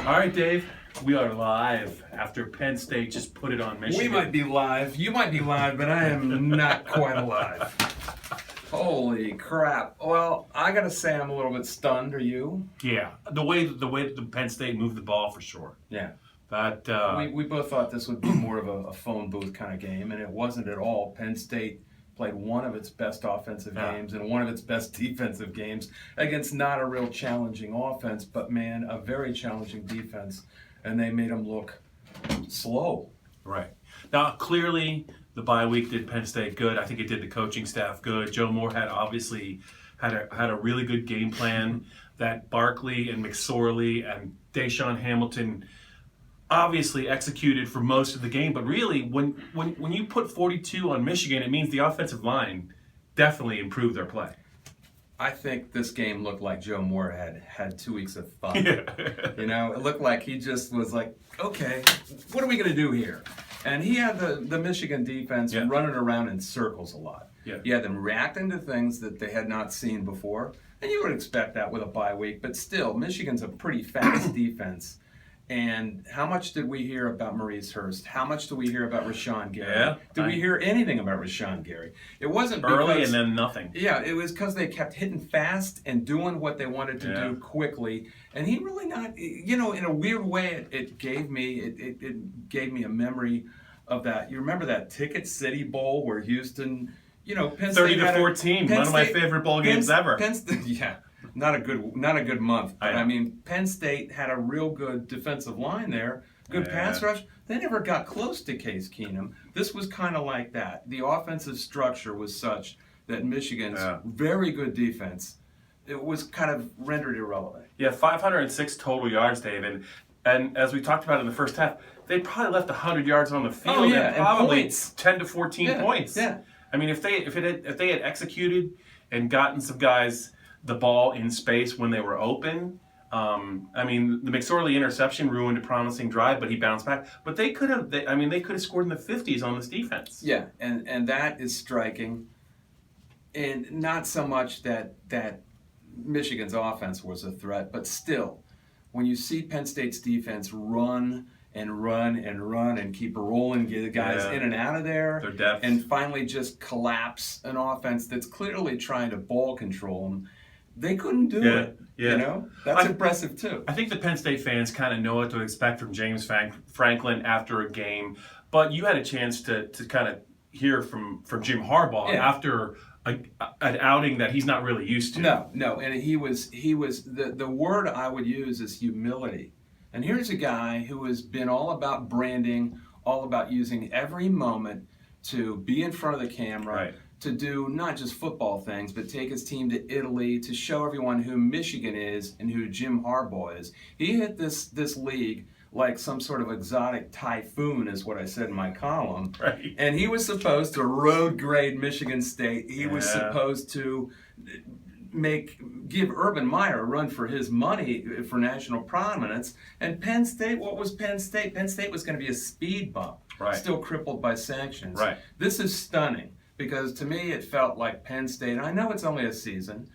All right, Dave, we are live after Penn State just put it on Michigan. We might be live. You might be live, but I am not quite alive. Holy crap. Well, I got to say I'm a little bit stunned. Are you? Yeah, the way that the Penn State moved the ball for sure. Yeah. But We both thought this would be more of a phone booth kind of game, and it wasn't at all. Penn State played one of its best offensive games and one of its best defensive games against not a real challenging offense, but man, a very challenging defense, and they made them look slow. right now, clearly the bye week did Penn State good. I think it did the coaching staff good. Joe Moorhead obviously had a really good game plan that Barkley and McSorley and Deshaun Hamilton obviously executed for most of the game, but really when you put 42 on Michigan, it means the offensive line definitely improved their play. I think this game looked like Joe Moorhead had 2 weeks of fun. Yeah. You know, it looked like he just was like, okay, what are we going to do here? And he had the Michigan defense running around in circles a lot. Yeah. You had them reacting to things that they had not seen before, and you would expect that with a bye week, but still, Michigan's a pretty fast defense. And how much did we hear about Maurice Hurst? How much did we hear about Rashawn Gary? Yeah, Did we hear anything about Rashawn Gary? It wasn't Early because, and then nothing. Yeah, it was because they kept hitting fast and doing what they wanted to do quickly. And he really not, you know, in a weird way, it gave me a memory of that. You remember that Ticket City Bowl where Houston, you know, Penn State 30-14, one of my favorite bowl games ever. Penn State, yeah. Not a good month. But I mean, Penn State had a real good defensive line there, good pass rush. They never got close to Case Keenum. This was kind of like that. The offensive structure was such that Michigan's very good defense, it was kind of rendered irrelevant. Yeah, 506 total yards, Dave, and as we talked about in the first half, they probably left 100 yards on the field and probably points. 10 to 14 points. Yeah. I mean, if they had executed and gotten some guys the ball in space when they were open. I mean, the McSorley interception ruined a promising drive, but he bounced back. But they could have scored in the 50s on this defense. Yeah, and that is striking. And not so much that Michigan's offense was a threat, but still, when you see Penn State's defense run and keep rolling, get guys in and out of there, their depth, and finally just collapse an offense that's clearly trying to ball control them. They couldn't do it. Yeah. You know, that's impressive too. I think the Penn State fans kind of know what to expect from James Franklin after a game, but you had a chance to kind of hear from Jim Harbaugh after an outing that he's not really used to. No, and he was the word I would use is humility. And here's a guy who has been all about branding, all about using every moment to be in front of the camera. Right. To do not just football things, but take his team to Italy to show everyone who Michigan is and who Jim Harbaugh is. He hit this league like some sort of exotic typhoon, is what I said in my column. Right. And he was supposed to road grade Michigan State. He was supposed to give Urban Meyer a run for his money for national prominence. And Penn State, what was Penn State? Penn State was going to be a speed bump, still crippled by sanctions. Right. This is stunning. Because to me, it felt like Penn State, and I know it's only a season,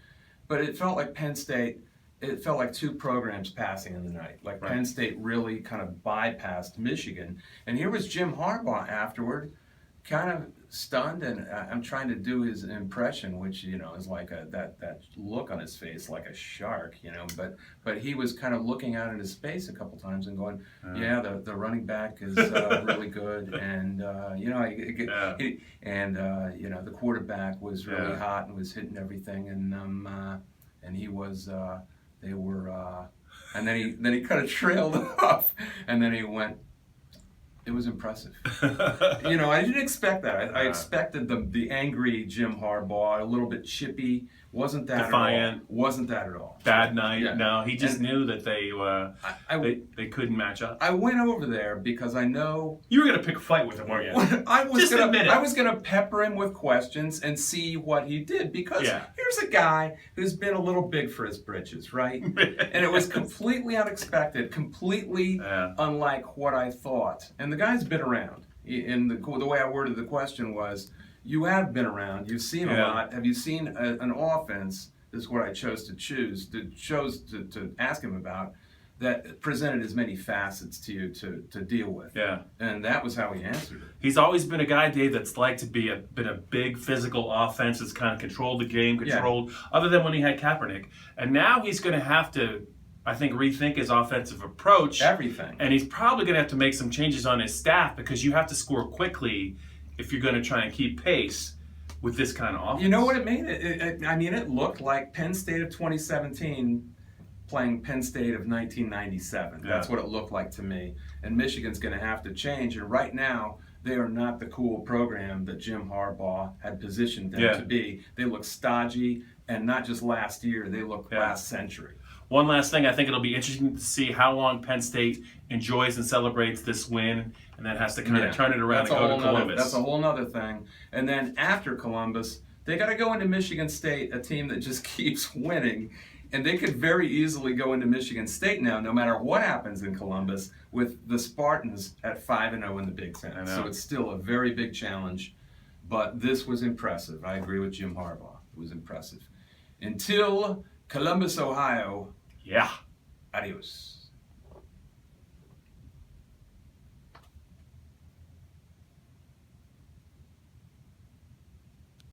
but it felt like Penn State, it felt like two programs passing in the night. Like Penn State really kind of bypassed Michigan. And here was Jim Harbaugh afterward, kind of stunned, and I'm trying to do his impression, which, you know, is like that look on his face like a shark, you know, but he was kind of looking out into space a couple times and going, the running back is really good, and you know, the quarterback was really hot and was hitting everything, and he was and then he kind of trailed off, and then he went. It was impressive. You know, I didn't expect that. I expected the angry Jim Harbaugh, a little bit chippy. Wasn't that defiant? At all. Wasn't that at all? Bad night. Yeah. No, he just knew that they couldn't match up. I went over there because I know you were going to pick a fight with him, weren't you? I was going to pepper him with questions and see what he did, because here's a guy who's been a little big for his britches, right? And it was completely unexpected, completely unlike what I thought. And the guy's been around. And the way I worded the question was, you have been around, you've seen a lot. Have you seen an offense, this is what I chose to ask him about, that presented as many facets to you to deal with. Yeah. And that was how he answered it. He's always been a guy, Dave, that's liked to been a big physical offense that's kind of controlled the game, other than when he had Kaepernick. And now he's going to have to, I think, rethink his offensive approach. Everything. And he's probably going to have to make some changes on his staff because you have to score quickly if you're going to try and keep pace with this kind of offense. You know what it made? It looked like Penn State of 2017 playing Penn State of 1997. That's what it looked like to me. And Michigan's going to have to change. And right now, they are not the cool program that Jim Harbaugh had positioned them to be. They look stodgy, and not just last year, they look last century. One last thing, I think it'll be interesting to see how long Penn State enjoys and celebrates this win, and then has to kind of turn it around and go to Columbus. That's a whole other thing. And then after Columbus, they got to go into Michigan State, a team that just keeps winning. And they could very easily go into Michigan State now, no matter what happens in Columbus, with the Spartans at 5-0 in the Big Ten. So it's still a very big challenge. But this was impressive. I agree with Jim Harbaugh. It was impressive. Until Columbus, Ohio. Yeah. Adios.